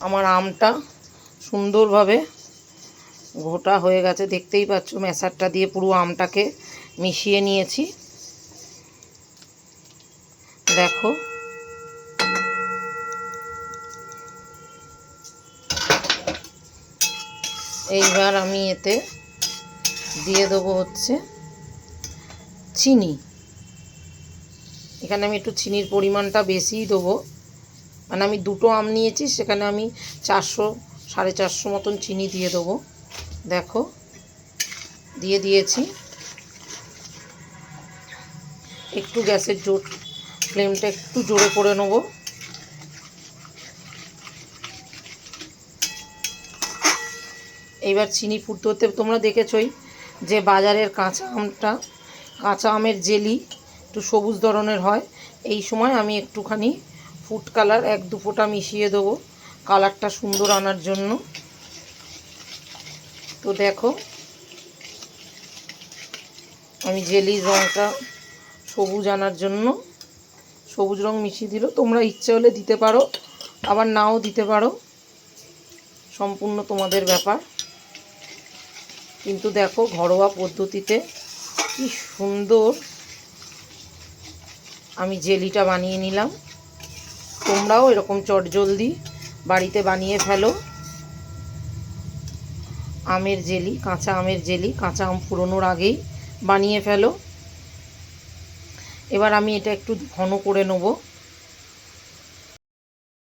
আমার আমটা সুন্দরভাবে ঘোটা হয়ে গেছে, দেখতেই পাচ্ছ। ম্যাশারটা দিয়ে পুরো আমটাকে মিশিয়ে নিয়েছি, দেখো। এইবার আমি এতে দিয়ে দেবো হচ্ছে চিনি। এখানে আমি একটু চিনির পরিমাণটা বেশিই দেবো, মানে আমি দুটো আম নিয়েছি, সেখানে আমি 400 450 মতন চিনি দিয়ে দেবো, দেখো। দিয়ে দিয়েছি। একটু গ্যাসের ফ্লেমটা একটু জোরে করে নেব। এইবার চিনি ফুটতে হতে তোমরা দেখেছই যে বাজারের কাঁচা আমের জেলি একটু সবুজ ধরনের হয়। এই সময় আমি একটুখানি ফুড কালার 1-2 ফোঁটা মিশিয়ে দেবো কালারটা সুন্দর আনার জন্য। তো দেখো, আমি জেলির রঙটা সবুজ আনার জন্য সবুজ রং মিশিয়ে দিল। তোমরা ইচ্ছে হলে দিতে পারো, আবার নাও দিতে পারো, সম্পূর্ণ তোমাদের ব্যাপার। কিন্তু দেখো, ঘরোয়া পদ্ধতিতে কি সুন্দর আমি জেলিটা বানিয়ে নিলাম। তোমরাও এরকম চটজলদি বাড়িতে বানিয়ে ফেলো আমের জেলি, কাঁচা আমের জেলি। কাঁচা আম ফুরোনোর আগেই বানিয়ে ফেলো। এবার আমি এটা একটু ঘন করে নেব।